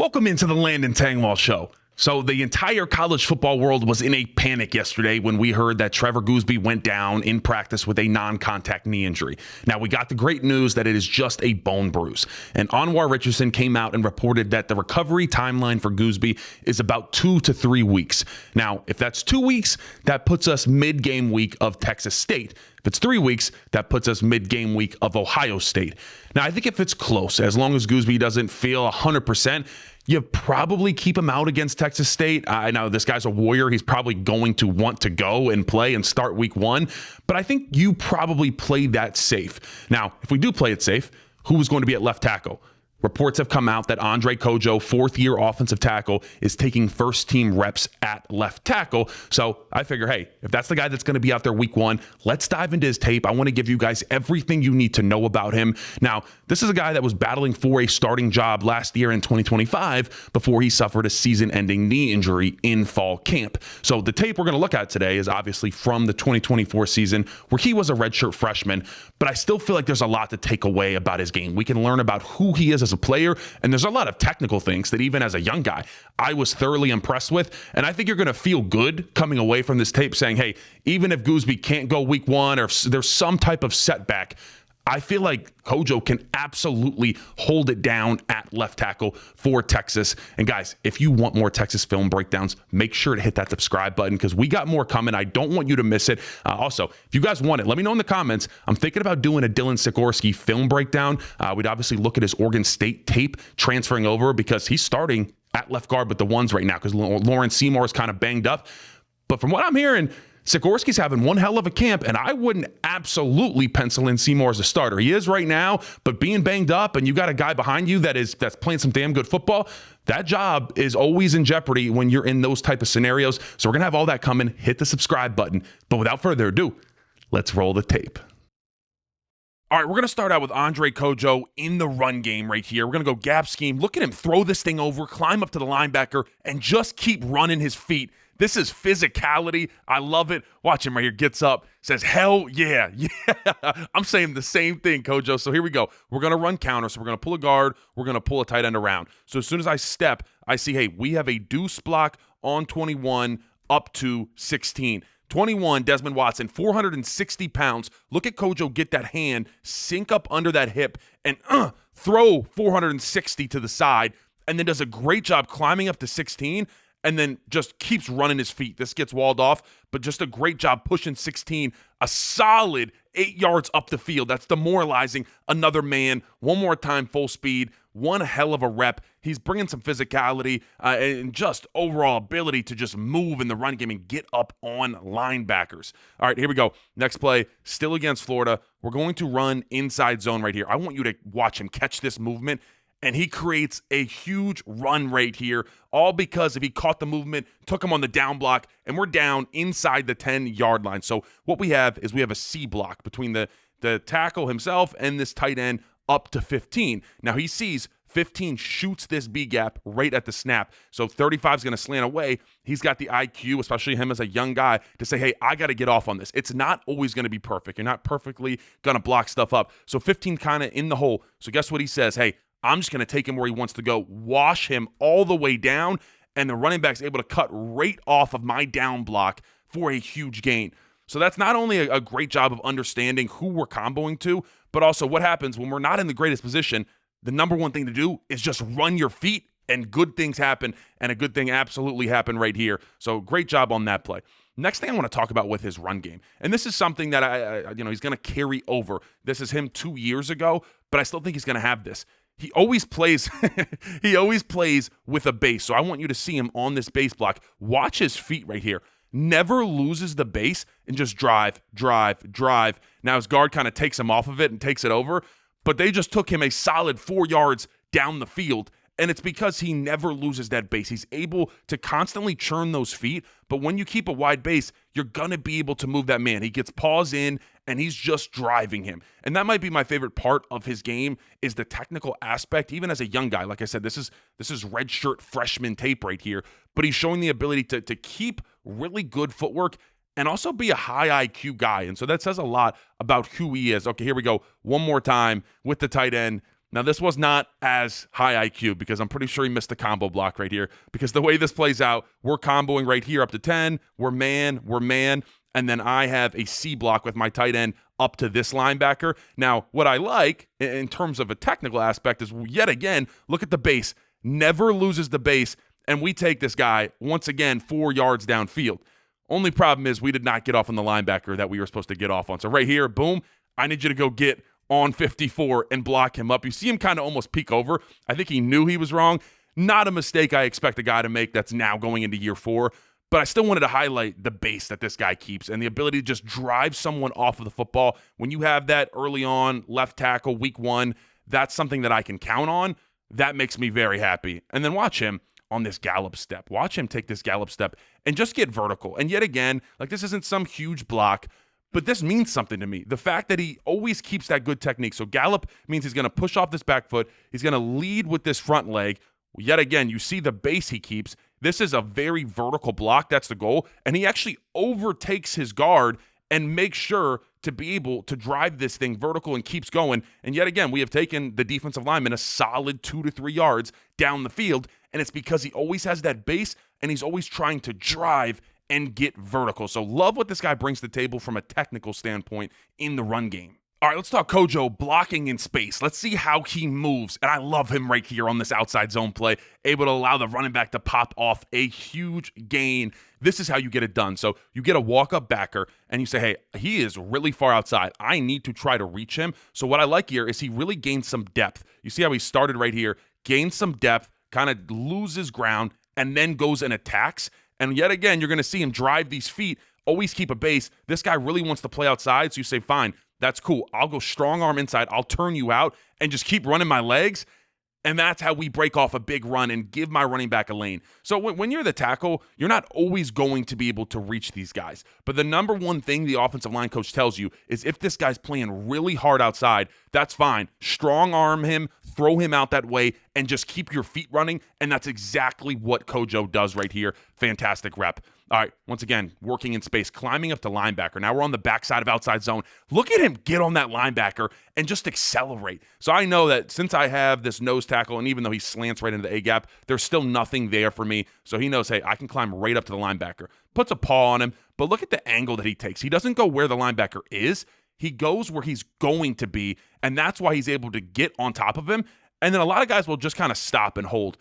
Welcome into the Landon Tangwall Show. So the entire college football world was in a panic yesterday when we heard that Trevor Goosby went down in practice with a non-contact knee injury. Now, we got the great news that it is just a bone bruise. And Anwar Richardson came out and reported that the recovery timeline for Goosby is about 2 to 3 weeks. Now, if that's 2 weeks, that puts us mid-game week of Texas State. If it's 3 weeks, that puts us mid-game week of Ohio State. Now, I think if it's close, as long as Goosby doesn't feel 100%, you probably keep him out against Texas State. I know this guy's a warrior. He's probably going to want to go and play and start week 1. But I think you probably play that safe. Now, if we do play it safe, who's going to be at left tackle? Reports have come out that Cojoe, fourth-year offensive tackle, is taking first-team reps at left tackle. So I figure, hey, if that's the guy that's going to be out there week 1, let's dive into his tape. I want to give you guys everything you need to know about him. Now, this is a guy that was battling for a starting job last year in 2025 before he suffered a season-ending knee injury in fall camp. So the tape we're going to look at today is obviously from the 2024 season where he was a redshirt freshman, but I still feel like there's a lot to take away about his game. We can learn about who he is as a player, and there's a lot of technical things that even as a young guy, I was thoroughly impressed with, and I think you're going to feel good coming away from this tape saying, hey, even if Goosby can't go week 1 or if there's some type of setback, I feel like Cojoe can absolutely hold it down at left tackle for Texas. And guys, if you want more Texas film breakdowns, make sure to hit that subscribe button because we got more coming. I don't want you to miss it. Also, if you guys want it, let me know in the comments. I'm thinking about doing a Dylan Sikorsky film breakdown. We'd obviously look at his Oregon State tape transferring over because he's starting at left guard with the ones right now because Lawrence Seymour is kind of banged up. But from what I'm hearing, Sikorsky's having one hell of a camp, and I wouldn't absolutely pencil in Seymour as a starter. He is right now, but being banged up and you got a guy behind you that's playing some damn good football, that job is always in jeopardy when you're in those type of scenarios. So we're going to have all that coming. Hit the subscribe button. But without further ado, let's roll the tape. All right, we're going to start out with Cojoe in the run game right here. We're going to go gap scheme. Look at him throw this thing over, climb up to the linebacker, and just keep running his feet. This is physicality. I love it. Watch him right here. Gets up, says, hell yeah. Yeah. I'm saying the same thing, Cojoe. So here we go. We're going to run counter. So we're going to pull a guard. We're going to pull a tight end around. So as soon as I step, I see, hey, we have a deuce block on 21 up to 16. 21, Desmond Watson, 460 pounds. Look at Cojoe get that hand, sink up under that hip, and throw 460 to the side, and then does a great job climbing up to 16, and then just keeps running his feet. This gets walled off, but just a great job pushing 16, a solid 8 yards up the field. That's demoralizing another man. One more time, full speed. One hell of a rep. He's bringing some physicality and just overall ability to just move in the run game and get up on linebackers. All right, here we go. Next play, still against Florida. We're going to run inside zone right here. I want you to watch him catch this movement, and he creates a huge run right here, all because if he caught the movement, took him on the down block, and we're down inside the 10-yard line. So what we have is we have a C block between the tackle himself and this tight end up to 15. Now he sees 15 shoots this B gap right at the snap. So 35 is going to slant away. He's got the IQ, especially him as a young guy, to say, hey, I got to get off on this. It's not always going to be perfect. You're not perfectly going to block stuff up. So 15 kind of in the hole. So guess what he says? Hey, I'm just going to take him where he wants to go, wash him all the way down, and the running back's able to cut right off of my down block for a huge gain. So that's not only a great job of understanding who we're comboing to, but also what happens when we're not in the greatest position. The number one thing to do is just run your feet, and good things happen, and a good thing absolutely happened right here. So great job on that play. Next thing I want to talk about with his run game, and this is something that he's going to carry over. This is him 2 years ago, but I still think he's going to have this. He always plays he always plays with a base. So I want you to see him on this base block. Watch his feet right here. Never loses the base and just drive. Now his guard kind of takes him off of it and takes it over, but they just took him a solid 4 yards down the field, and it's because he never loses that base. He's able to constantly churn those feet, but when you keep a wide base, you're going to be able to move that man. He gets paws in, and he's just driving him. And that might be my favorite part of his game is the technical aspect, even as a young guy. Like I said, this is redshirt freshman tape right here, but he's showing the ability to keep really good footwork and also be a high IQ guy. And so that says a lot about who he is. Okay, here we go. One more time with the tight end. Now, this was not as high IQ because I'm pretty sure he missed the combo block right here, because the way this plays out, we're comboing right here up to 10, we're man, and then I have a C block with my tight end up to this linebacker. Now, what I like in terms of a technical aspect is, yet again, look at the base. Never loses the base, and we take this guy, once again, 4 yards downfield. Only problem is we did not get off on the linebacker that we were supposed to get off on. So right here, boom, I need you to go get on 54 and block him up. You see him kind of almost peek over. I think he knew he was wrong. Not a mistake I expect a guy to make that's now going into year 4. But I still wanted to highlight the base that this guy keeps and the ability to just drive someone off of the football. When you have that early on, left tackle, week 1, that's something that I can count on. That makes me very happy. And then watch him on this gallop step. Watch him take this gallop step and just get vertical. And yet again, like, this isn't some huge block, but this means something to me. The fact that he always keeps that good technique. So gallop means he's going to push off this back foot. He's going to lead with this front leg. Yet again, you see the base he keeps. This is a very vertical block. That's the goal. And he actually overtakes his guard and makes sure to be able to drive this thing vertical and keeps going. And yet again, we have taken the defensive lineman a solid 2 to 3 yards down the field. And it's because he always has that base and he's always trying to drive and get vertical. So love what this guy brings to the table from a technical standpoint in the run game. All right, let's talk Cojoe blocking in space. Let's see how he moves. And I love him right here on this outside zone play, able to allow the running back to pop off a huge gain. This is how you get it done. So you get a walk-up backer, and you say, hey, he is really far outside. I need to try to reach him. So what I like here is he really gains some depth. You see how he started right here, gains some depth, kind of loses ground, and then goes and attacks. And yet again, you're going to see him drive these feet, always keep a base. This guy really wants to play outside, so you say, fine, that's cool. I'll go strong arm inside. I'll turn you out and just keep running my legs. And that's how we break off a big run and give my running back a lane. So when you're the tackle, you're not always going to be able to reach these guys. But the number one thing the offensive line coach tells you is if this guy's playing really hard outside, that's fine. Strong arm him, throw him out that way, and just keep your feet running. And that's exactly what Cojoe does right here. Fantastic rep. All right, once again, working in space, climbing up to linebacker. Now we're on the backside of outside zone. Look at him get on that linebacker and just accelerate. So I know that since I have this nose tackle, and even though he slants right into the A-gap, there's still nothing there for me. So he knows, hey, I can climb right up to the linebacker. Puts a paw on him, but look at the angle that he takes. He doesn't go where the linebacker is. He goes where he's going to be, and that's why he's able to get on top of him. And then a lot of guys will just kind of stop and hold.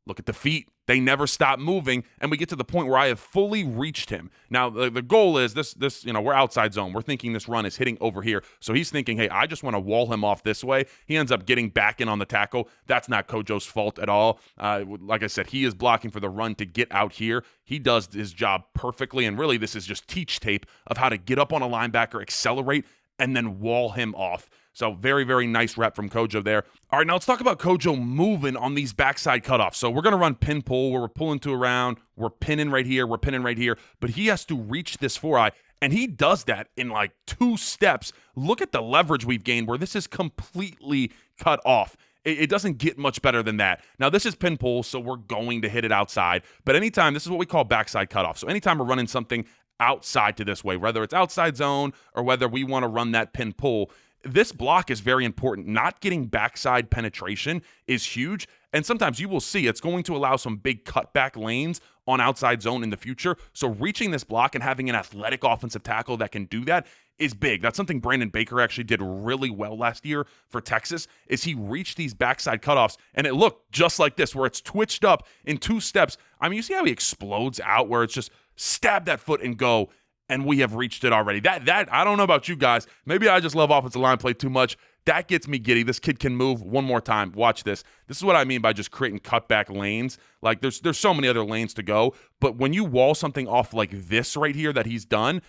Look at the feet. They never stop moving, and we get to the point where I have fully reached him. Now, the goal is this, we're outside zone. We're thinking this run is hitting over here. So he's thinking, hey, I just want to wall him off this way. He ends up getting back in on the tackle. That's not Cojoe's fault at all. Like I said, he is blocking for the run to get out here. He does his job perfectly, and really this is just teach tape of how to get up on a linebacker, accelerate, and then wall him off. So very, very nice rep from Cojoe there. All right, now let's talk about Cojoe moving on these backside cutoffs. So we're going to run pin pull where we're pulling to around. We're pinning right here. We're pinning right here. But he has to reach this 4-eye, and he does that in like 2 steps. Look at the leverage we've gained where this is completely cut off. It doesn't get much better than that. Now, this is pin pull, so we're going to hit it outside. But anytime, this is what we call backside cutoff. So anytime we're running something outside to this way, whether it's outside zone or whether we want to run that pin pull, this block is very important. Not getting backside penetration is huge. And sometimes you will see it's going to allow some big cutback lanes on outside zone in the future. So reaching this block and having an athletic offensive tackle that can do that is big. That's something Brandon Baker actually did really well last year for Texas, is he reached these backside cutoffs, and it looked just like this, where it's twitched up in 2 steps. I mean, you see how he explodes out, where it's just stab that foot and go. And we have reached it already. That I don't know about you guys. Maybe I just love offensive line play too much. That gets me giddy. This kid can move. One more time. Watch this. This is what I mean by just creating cutback lanes. Like there's so many other lanes to go. But when you wall something off like this right here that he's done,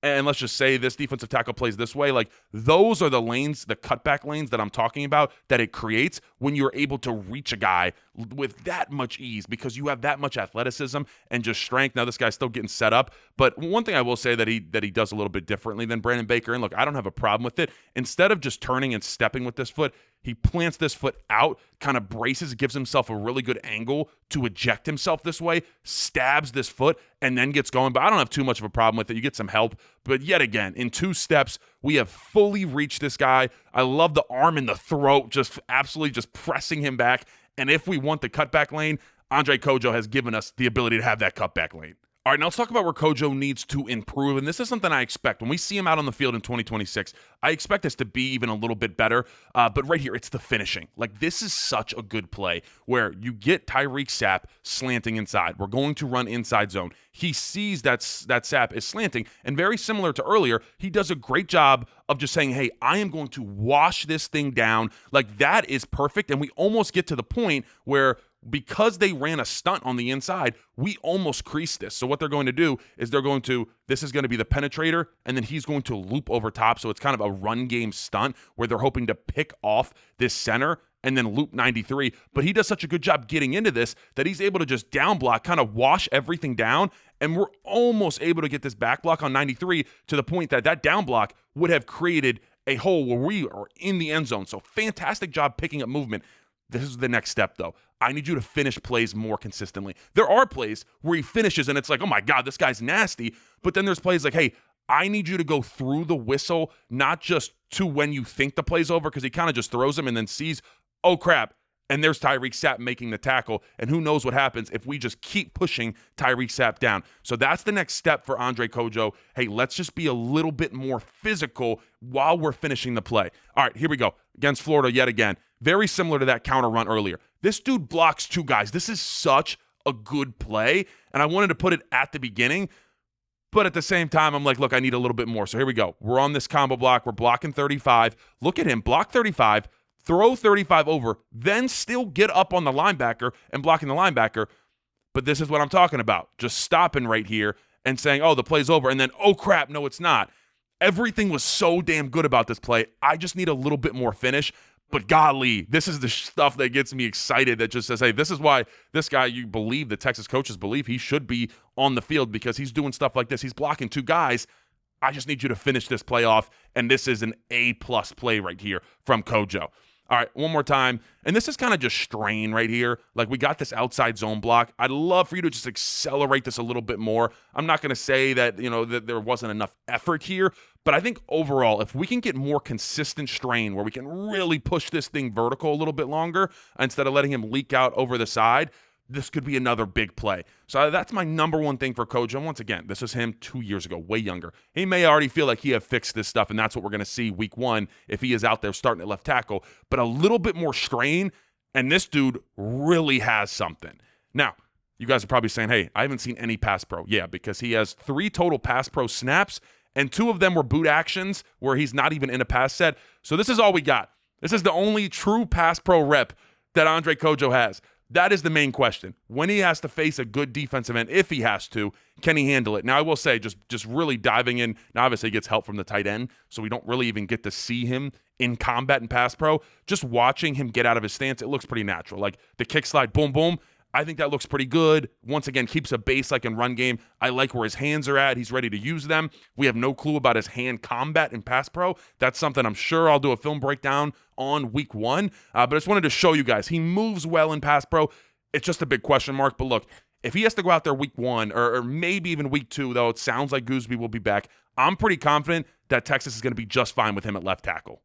and let's just say this defensive tackle plays this way, like those are the lanes, the cutback lanes that I'm talking about that it creates when you're able to reach a guy with that much ease because you have that much athleticism and just strength. Now this guy's still getting set up, but one thing I will say that he does a little bit differently than Brandon Baker, and look, I don't have a problem with it. Instead of just turning and stepping with this foot, He plants this foot out, kind of braces, gives himself a really good angle to eject himself this way, stabs this foot, and then gets going. But I don't have too much of a problem with it. You get some help. But yet again, in 2 steps, we have fully reached this guy. I love the arm in the throat, just absolutely just pressing him back. And if we want the cutback lane, Andre Cojoe has given us the ability to have that cutback lane. All right, now let's talk about where Cojoe needs to improve, and this is something I expect. When we see him out on the field in 2026, I expect this to be even a little bit better, but right here, it's the finishing. Like, this is such a good play where you get Tyreek Sapp slanting inside. We're going to run inside zone. He sees that Sapp is slanting, and very similar to earlier, he does a great job of just saying, hey, I am going to wash this thing down. Like, that is perfect, and we almost get to the point where because they ran a stunt on the inside, we almost creased this. So what they're going to do is this is going to be the penetrator, and then he's going to loop over top. So it's kind of a run game stunt where they're hoping to pick off this center and then loop 93. But he does such a good job getting into this that he's able to just down block, kind of wash everything down. And we're almost able to get this back block on 93 to the point that down block would have created a hole where we are in the end zone. So fantastic job picking up movement. This is the next step, though. I need you to finish plays more consistently. There are plays where he finishes and it's like, oh my God, this guy's nasty. But then there's plays like, hey, I need you to go through the whistle, not just to when you think the play's over, because he kind of just throws him and then sees, oh crap, and there's Tyreek Sapp making the tackle. And who knows what happens if we just keep pushing Tyreek Sapp down. So that's the next step for Andre Cojoe. Hey, let's just be a little bit more physical while we're finishing the play. All right, here we go. Against Florida yet again. Very similar to that counter run earlier. This dude blocks 2 guys. This is such a good play. And I wanted to put it at the beginning. But at the same time, I'm like, look, I need a little bit more. So here we go. We're on this combo block. We're blocking 35. Look at him. Block 35. Throw 35 over. Then still get up on the linebacker and blocking the linebacker. But this is what I'm talking about. Just stopping right here and saying, oh, the play's over. And then, oh, crap, no, it's not. Everything was so damn good about this play. I just need a little bit more finish. But golly, this is the stuff that gets me excited, that just says, hey, this is why this guy, you believe, the Texas coaches believe he should be on the field, because he's doing stuff like this. He's blocking 2 guys. I just need you to finish this play off, and this is an A-plus play right here from Cojoe. All right, one more time. And this is kind of just strain right here. Like, we got this outside zone block. I'd love for you to just accelerate this a little bit more. I'm not going to say that, that there wasn't enough effort here, but I think overall, if we can get more consistent strain where we can really push this thing vertical a little bit longer instead of letting him leak out over the side, this could be another big play. So that's my number one thing for Cojoe. And once again, this was him 2 years ago, way younger. He may already feel like he have fixed this stuff, and that's what we're going to see week 1 if he is out there starting at left tackle. But a little bit more strain, and this dude really has something. Now, you guys are probably saying, hey, I haven't seen any pass pro. Yeah, because he has 3 total pass pro snaps, and 2 of them were boot actions where he's not even in a pass set. So this is all we got. This is the only true pass pro rep that Andre Cojoe has. That is the main question. When he has to face a good defensive end, if he has to, can he handle it? Now, I will say, just really diving in, now obviously he gets help from the tight end, so we don't really even get to see him in combat and pass pro. Just watching him get out of his stance, it looks pretty natural. Like the kick slide, boom, boom, I think that looks pretty good. Once again, keeps a base like in run game. I like where his hands are at. He's ready to use them. We have no clue about his hand combat in pass pro. That's something I'm sure I'll do a film breakdown on week 1. But I just wanted to show you guys. He moves well in pass pro. It's just a big question mark. But look, if he has to go out there week 1 or maybe even week 2, though it sounds like Goosby will be back, I'm pretty confident that Texas is going to be just fine with him at left tackle.